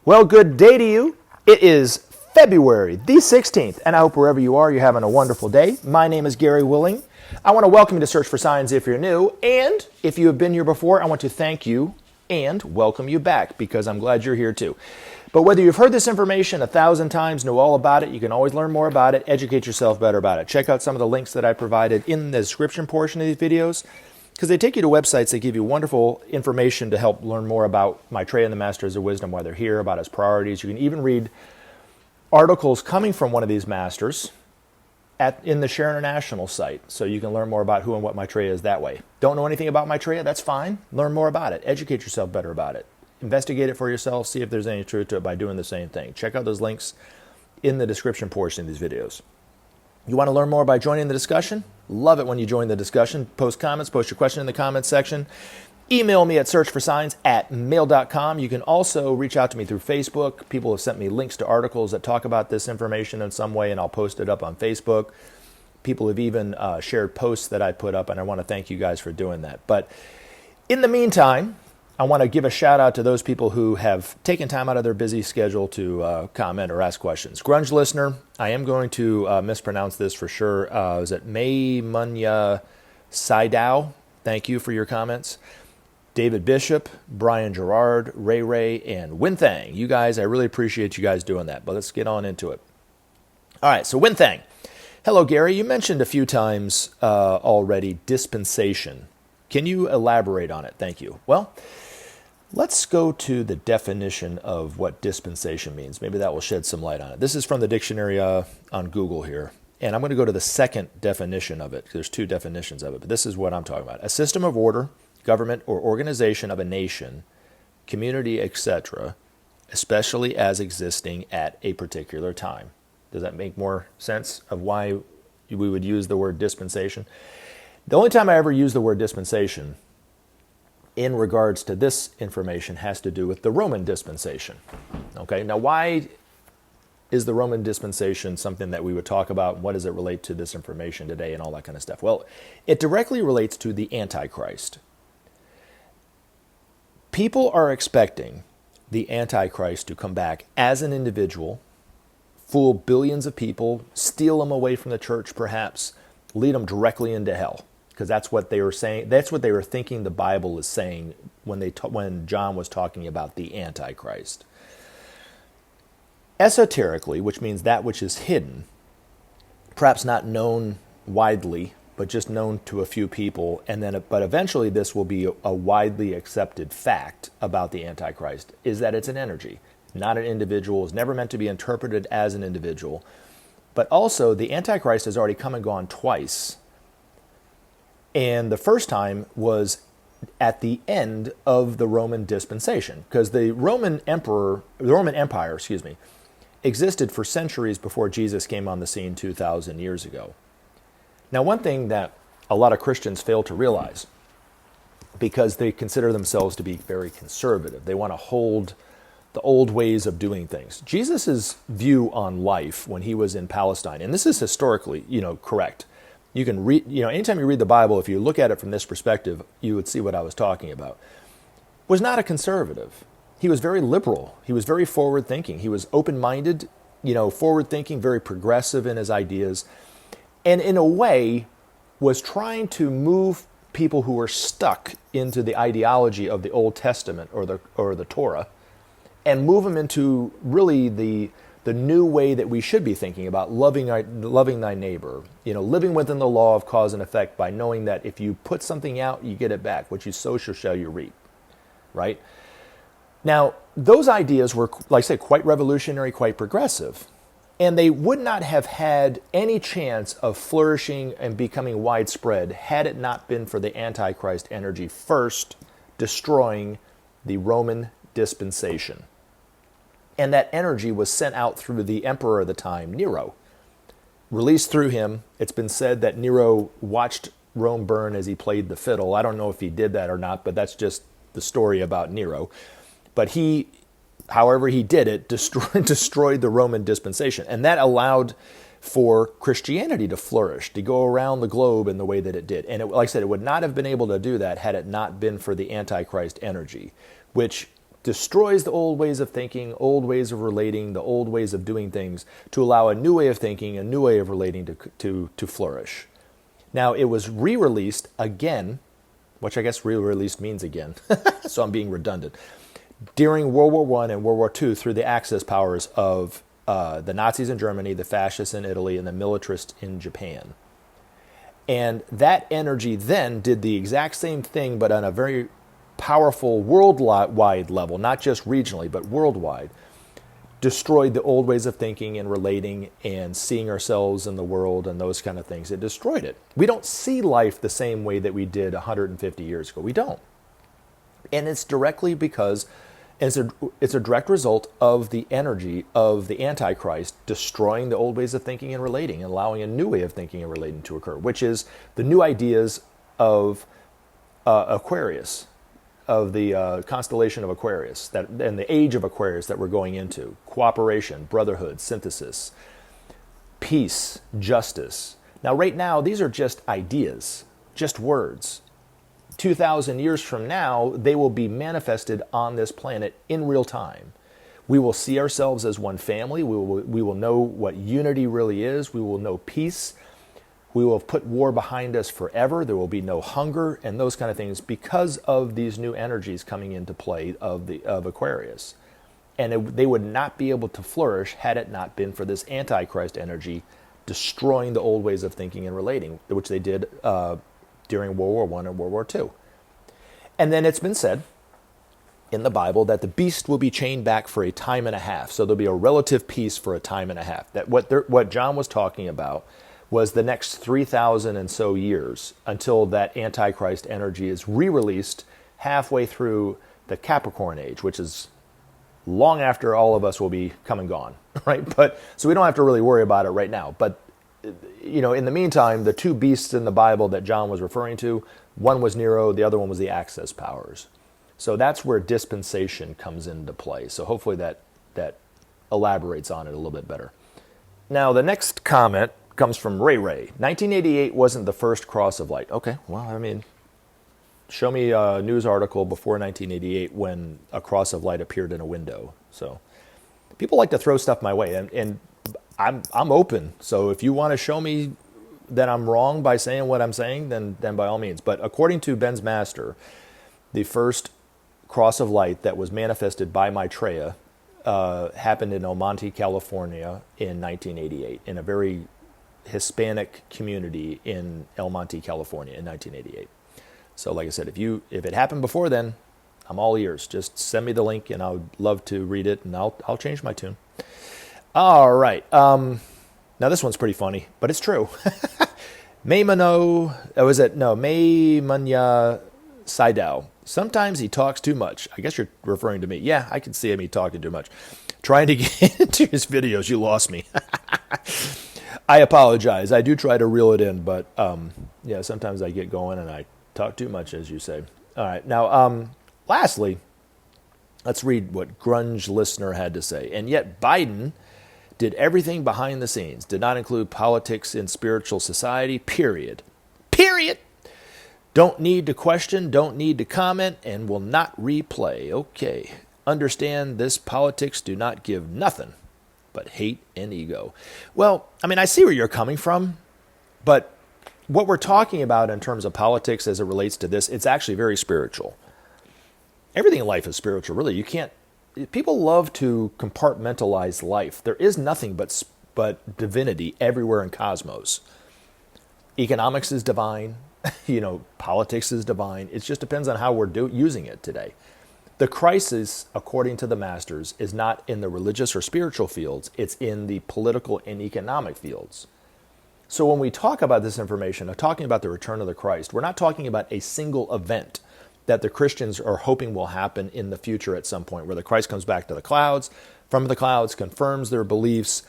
Well, good day to you. It is February the 16th, and I hope wherever you are, you're having a wonderful day. My name is Gary Willing. I want to welcome you to Search for Signs if you're new, and if you have been here before, I want to thank you and welcome you back because I'm glad you're here too. But whether you've heard this information 1,000 times, know all about it, you can always learn more about it, educate yourself better about it. Check out some of the links that I provided in the description portion of these videos, because they take you to websites that give you wonderful information to help learn more about Maitreya and the Masters of Wisdom, why they're here, about his priorities. You can even read articles coming from one of these masters in the Share International site, so you can learn more about who and what Maitreya is that way. Don't know anything about Maitreya? That's fine. Learn more about it. Educate yourself better about it. Investigate it for yourself. See if there's any truth to it by doing the same thing. Check out those links in the description portion of these videos. You want to learn more by joining the discussion? Love it when you join the discussion. Post comments, post your question in the comments section. Email me at searchforsigns@mail.com. You can also reach out to me through Facebook. People have sent me links to articles that talk about this information in some way, and I'll post it up on Facebook. People have even shared posts that I put up, and I want to thank you guys for doing that. But in the meantime, I want to give a shout out to those people who have taken time out of their busy schedule to comment or ask questions. Grunge listener, I am going to mispronounce this for sure. Is it May Munya Saidao? Thank you for your comments. David Bishop, Brian Gerard, Ray, and Winthang. You guys, I really appreciate you guys doing that, but let's get on into it. All right, so Winthang. Hello, Gary. You mentioned a few times already dispensation. Can you elaborate on it? Thank you. Well, let's go to the definition of what dispensation means. Maybe that will shed some light on it. This is from the dictionary on Google here. And I'm going to go to the second definition of it. There's two definitions of it, but this is what I'm talking about. A system of order, government, or organization of a nation, community, etc., especially as existing at a particular time. Does that make more sense of why we would use the word dispensation? The only time I ever use the word dispensation in regards to this information has to do with the Roman dispensation. Okay, now why is the Roman dispensation something that we would talk about? What does it relate to this information today and all that kind of stuff? Well, it directly relates to the Antichrist. People are expecting the Antichrist to come back as an individual, fool billions of people, steal them away from the church perhaps, lead them directly into hell. Because that's what they were saying. That's what they were thinking the Bible is saying when John was talking about the Antichrist. Esoterically, which means that which is hidden, perhaps not known widely, but just known to a few people, but eventually this will be a widely accepted fact about the Antichrist, is that it's an energy, not an individual. It's never meant to be interpreted as an individual. But also, the Antichrist has already come and gone twice. And the first time was at the end of the Roman dispensation, because the Roman Empire, existed for centuries before Jesus came on the scene 2,000 years ago. Now, one thing that a lot of Christians fail to realize, because they consider themselves to be very conservative, they want to hold the old ways of doing things. Jesus' view on life when he was in Palestine, and this is historically, correct. You can read, anytime you read the Bible, if you look at it from this perspective, you would see what I was talking about. Was not a conservative. He was very liberal. He was very forward-thinking. He was open-minded, forward-thinking, very progressive in his ideas, and in a way was trying to move people who were stuck into the ideology of the Old Testament or the Torah, and move them into really the new way that we should be thinking about loving thy neighbor, living within the law of cause and effect by knowing that if you put something out, you get it back. What you sow shall you reap, right? Now, those ideas were, like I said, quite revolutionary, quite progressive, and they would not have had any chance of flourishing and becoming widespread had it not been for the Antichrist energy first destroying the Roman dispensation. And that energy was sent out through the emperor of the time, Nero. Released through him, it's been said that Nero watched Rome burn as he played the fiddle. I don't know if he did that or not, but that's just the story about Nero. But he, however he did it, destroyed the Roman dispensation. And that allowed for Christianity to flourish, to go around the globe in the way that it did. And like I said, it would not have been able to do that had it not been for the Antichrist energy, which destroys the old ways of thinking, old ways of relating, the old ways of doing things, to allow a new way of thinking, a new way of relating to flourish. Now, it was re-released again, which I guess re-released means again, so I'm being redundant, during World War I and World War II through the Axis powers of the Nazis in Germany, the fascists in Italy, and the militarists in Japan. And that energy then did the exact same thing, but on a very powerful worldwide level, not just regionally, but worldwide, destroyed the old ways of thinking and relating and seeing ourselves in the world and those kind of things. It destroyed it. We don't see life the same way that we did 150 years ago. We don't. And it's directly because it's a direct result of the energy of the Antichrist destroying the old ways of thinking and relating and allowing a new way of thinking and relating to occur, which is the new ideas of Aquarius, of the constellation of Aquarius, and the age of Aquarius that we're going into. Cooperation, brotherhood, synthesis, peace, justice. Now, right now, these are just ideas, just words. 2,000 years from now, they will be manifested on this planet in real time. We will see ourselves as one family. We will know what unity really is. We will know peace. We will have put war behind us forever. There will be no hunger and those kind of things because of these new energies coming into play of Aquarius. And they would not be able to flourish had it not been for this Antichrist energy destroying the old ways of thinking and relating, which they did during World War I and World War II. And then it's been said in the Bible that the beast will be chained back for a time and a half. So there'll be a relative peace for a time and a half. That what John was talking about was the next 3,000 and so years until that Antichrist energy is re-released halfway through the Capricorn age, which is long after all of us will be come and gone, right? But so we don't have to really worry about it right now. But in the meantime, the two beasts in the Bible that John was referring to, one was Nero, the other one was the Axis powers. So that's where dispensation comes into play. So hopefully that elaborates on it a little bit better. Now, the next comment comes from Ray Ray. 1988 wasn't the first cross of light. Okay, well, I mean, show me a news article before 1988 when a cross of light appeared in a window. So people like to throw stuff my way, and I'm open. So if you want to show me that I'm wrong by saying what I'm saying, then by all means. But according to Ben's Master, the first cross of light that was manifested by Maitreya happened in El Monte, California in 1988, in a very Hispanic community in El Monte, California in 1988. So like I said, if it happened before then, I'm all ears. Just send me the link and I'll love to read it, and I'll change my tune. All right. Now this one's pretty funny, but it's true. Maymanya Seidel. Sometimes he talks too much. I guess you're referring to me. Yeah, I can see him talking too much. Trying to get into his videos, you lost me. I apologize. I do try to reel it in, but sometimes I get going and I talk too much, as you say. All right. Now, lastly, let's read what Grunge Listener had to say. And yet Biden did everything behind the scenes, did not include politics in spiritual society, period. Period. Don't need to question, don't need to comment, and will not replay. Okay. Understand this politics do not give nothing but hate and ego. Well, I mean, I see where you're coming from, but what we're talking about in terms of politics as it relates to this, it's actually very spiritual. Everything in life is spiritual, really. People love to compartmentalize life. There is nothing but divinity everywhere in cosmos. Economics is divine. Politics is divine. It just depends on how we're using it today. The crisis, according to the masters, is not in the religious or spiritual fields. It's in the political and economic fields. So when we talk about this information, talking about the return of the Christ, we're not talking about a single event that the Christians are hoping will happen in the future at some point, where the Christ comes back to the clouds, from the clouds, confirms their beliefs,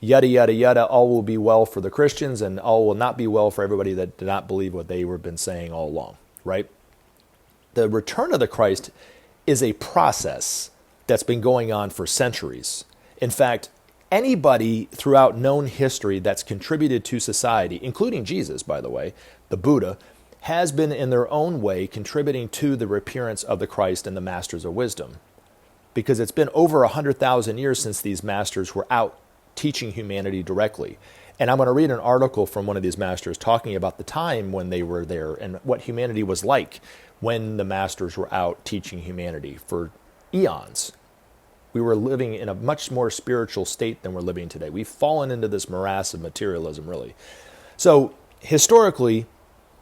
yada, yada, yada, all will be well for the Christians and all will not be well for everybody that did not believe what they were been saying all along, right? The return of the Christ is a process that's been going on for centuries. In fact, anybody throughout known history that's contributed to society, including Jesus, by the way, the Buddha, has been in their own way contributing to the appearance of the Christ and the Masters of Wisdom. because it's been over 100,000 years since these masters were out teaching humanity directly. And I'm going to read an article from one of these masters talking about the time when they were there and what humanity was like when the masters were out teaching humanity for eons. We were living in a much more spiritual state than we're living today. We've fallen into this morass of materialism, really. So historically,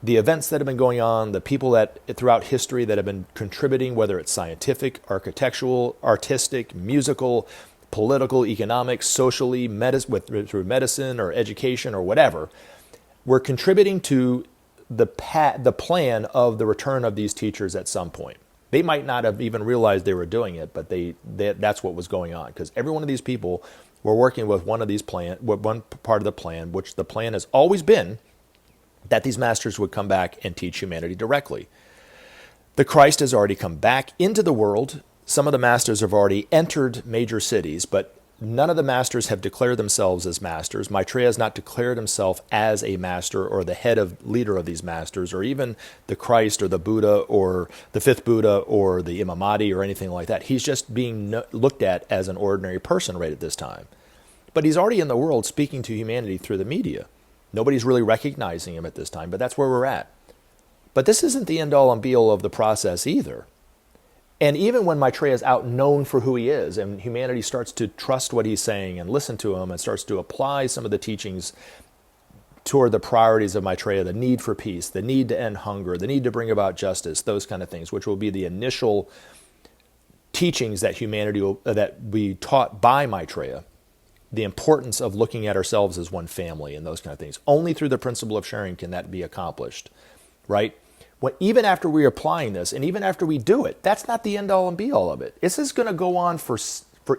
the events that have been going on, the people that throughout history that have been contributing, whether it's scientific, architectural, artistic, musical, political, economic, socially, through medicine or education or whatever, were contributing to the plan of the return of these teachers at some point. They might not have even realized they were doing it, but that's what was going on, because every one of these people were working with one part of the plan, which the plan has always been that these masters would come back and teach humanity directly. The Christ has already come back into the world. Some of the masters have already entered major cities, but none of the masters have declared themselves as masters. Maitreya has not declared himself as a master or the leader of these masters, or even the Christ or the Buddha or the fifth Buddha or the Imam Mahdi or anything like that. He's just being looked at as an ordinary person right at this time. But he's already in the world speaking to humanity through the media. Nobody's really recognizing him at this time, but that's where we're at. But this isn't the end-all and be-all of the process either. And even when Maitreya is out known for who he is, and humanity starts to trust what he's saying and listen to him and starts to apply some of the teachings toward the priorities of Maitreya, the need for peace, the need to end hunger, the need to bring about justice, those kind of things, which will be the initial teachings that that we taught by Maitreya. The importance of looking at ourselves as one family and those kind of things. Only through the principle of sharing can that be accomplished, right? Even after we're applying this, and even after we do it, that's not the end-all and be-all of it. This is going to go on for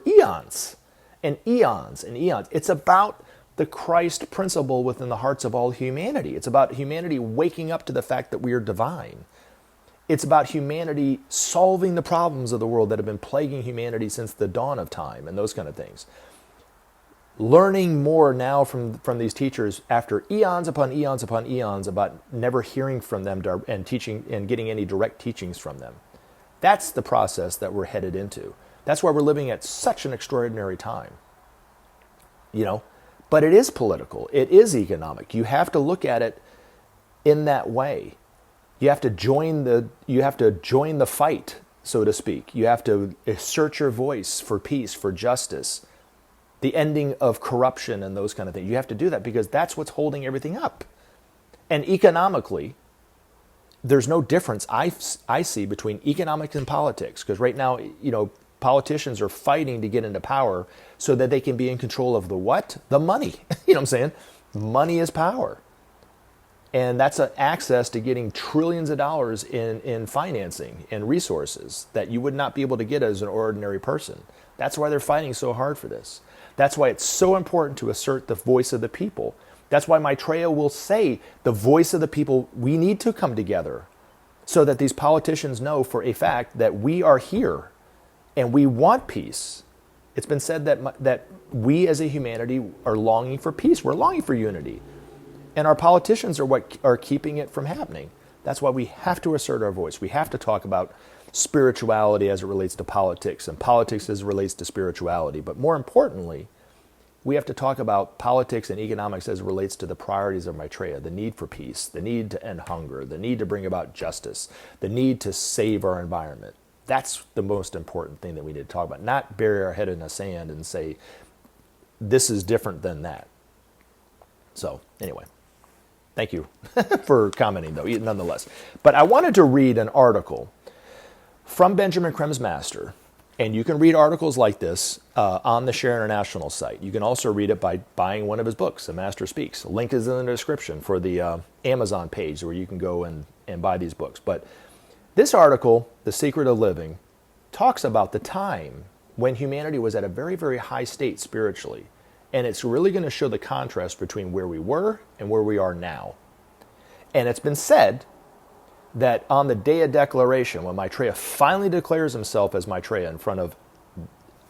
eons and eons and eons. It's about the Christ principle within the hearts of all humanity. It's about humanity waking up to the fact that we are divine. It's about humanity solving the problems of the world that have been plaguing humanity since the dawn of time and those kind of things. Learning more now from these teachers after eons upon eons upon eons about never hearing from them and teaching and getting any direct teachings from them. That's the process that we're headed into. That's why we're living at such an extraordinary time. But it is political. It is economic. You have to look at it in that way. You have to join the fight, so to speak. You have to assert your voice for peace, for justice, the ending of corruption and those kind of things. You have to do that because that's what's holding everything up. And economically, there's no difference I see between economics and politics, because right now, politicians are fighting to get into power so that they can be in control of the what? The money. You know what I'm saying? Money is power. And that's an access to getting trillions of dollars in financing and resources that you would not be able to get as an ordinary person. That's why they're fighting so hard for this. That's why it's so important to assert the voice of the people. That's why Maitreya will say, the voice of the people, we need to come together so that these politicians know for a fact that we are here and we want peace. It's been said that we as a humanity are longing for peace. We're longing for unity. And our politicians are what are keeping it from happening. That's why we have to assert our voice. We have to talk about spirituality as it relates to politics, and politics as it relates to spirituality. But more importantly, we have to talk about politics and economics as it relates to the priorities of Maitreya, the need for peace, the need to end hunger, the need to bring about justice, the need to save our environment. That's the most important thing that we need to talk about, not bury our head in the sand and say, this is different than that. So anyway, thank you for commenting, though, nonetheless. But I wanted to read an article from Benjamin Creme's master, and you can read articles like this on the Share International site. You can also read it by buying one of his books, The Master Speaks. A link is in the description for the Amazon page where you can go and buy these books. But this article, The Secret of Living, talks about the time when humanity was at a very, very high state spiritually. And it's really going to show the contrast between where we were and where we are now. And it's been said that on the day of declaration, when Maitreya finally declares himself as Maitreya in front of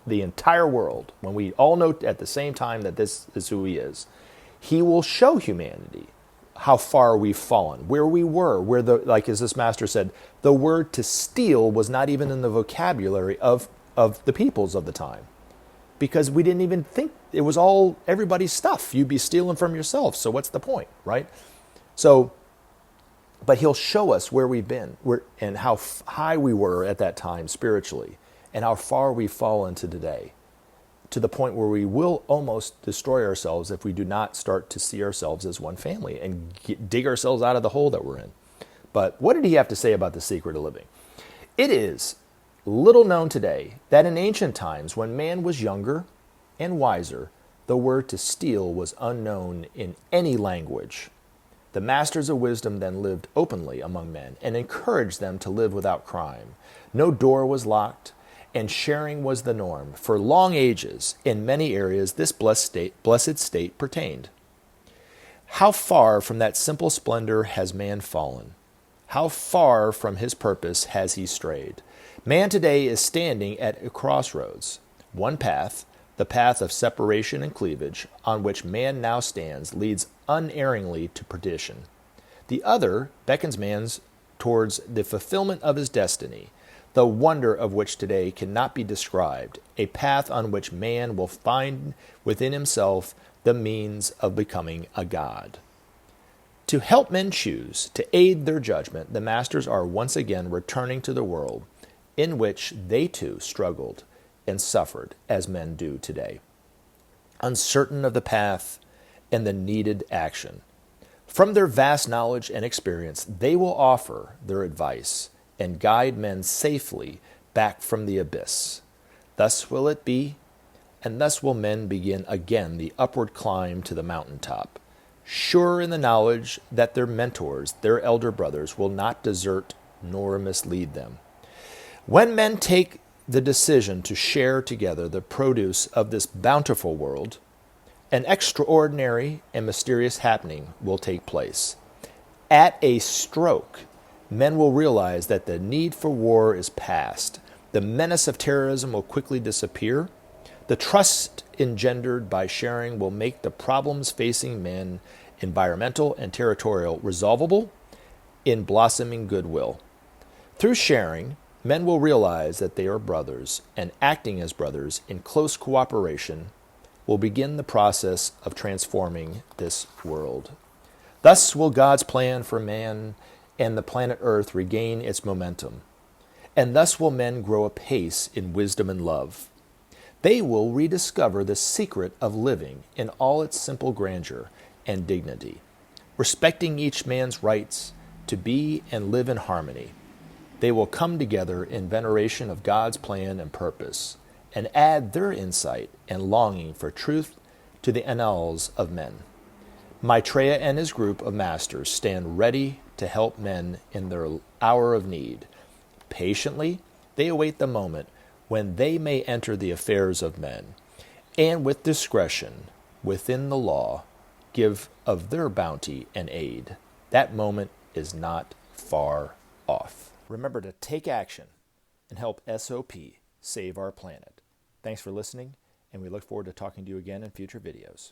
the entire world, when we all know at the same time that this is who he is, he will show humanity how far we've fallen, where we were, like as this master said, the word to steal was not even in the vocabulary of of the peoples of the time, because we didn't even think it was all everybody's stuff. You'd be stealing from yourself, so what's the point, right? So, but he'll show us where we've been and how high we were at that time spiritually, and how far we've fallen to today, to the point where we will almost destroy ourselves if we do not start to see ourselves as one family and dig ourselves out of the hole that we're in. But what did he have to say about the secret of living? It is little known today that in ancient times, when man was younger and wiser, the word to steal was unknown in any language. The masters of wisdom then lived openly among men and encouraged them to live without crime. No door was locked, and sharing was the norm. For long ages, in many areas, this blessed state pertained. How far from that simple splendor has man fallen? How far from his purpose has he strayed? Man today is standing at a crossroads. One path, the path of separation and cleavage, on which man now stands, leads unerringly to perdition. The other beckons man towards the fulfillment of his destiny, the wonder of which today cannot be described, a path on which man will find within himself the means of becoming a god. To help men choose, to aid their judgment, the masters are once again returning to the world in which they too struggled and suffered as men do today, uncertain of the path and the needed action. From their vast knowledge and experience, they will offer their advice and guide men safely back from the abyss. Thus will it be, and thus will men begin again the upward climb to the mountaintop, sure in the knowledge that their mentors, their elder brothers, will not desert nor mislead them. When men take the decision to share together the produce of this bountiful world, an extraordinary and mysterious happening will take place. At a stroke, men will realize that the need for war is past. The menace of terrorism will quickly disappear. The trust engendered by sharing will make the problems facing men, environmental and territorial, resolvable in blossoming goodwill. Through sharing, men will realize that they are brothers, and acting as brothers in close cooperation will begin the process of transforming this world. Thus will God's plan for man and the planet Earth regain its momentum, and thus will men grow apace in wisdom and love. They will rediscover the secret of living in all its simple grandeur and dignity, respecting each man's rights to be and live in harmony. They will come together in veneration of God's plan and purpose, and add their insight and longing for truth to the annals of men. Maitreya and his group of masters stand ready to help men in their hour of need. Patiently, they await the moment when they may enter the affairs of men, and with discretion, within the law, give of their bounty and aid. That moment is not far off. Remember to take action and help SOP save our planet. Thanks for listening, and we look forward to talking to you again in future videos.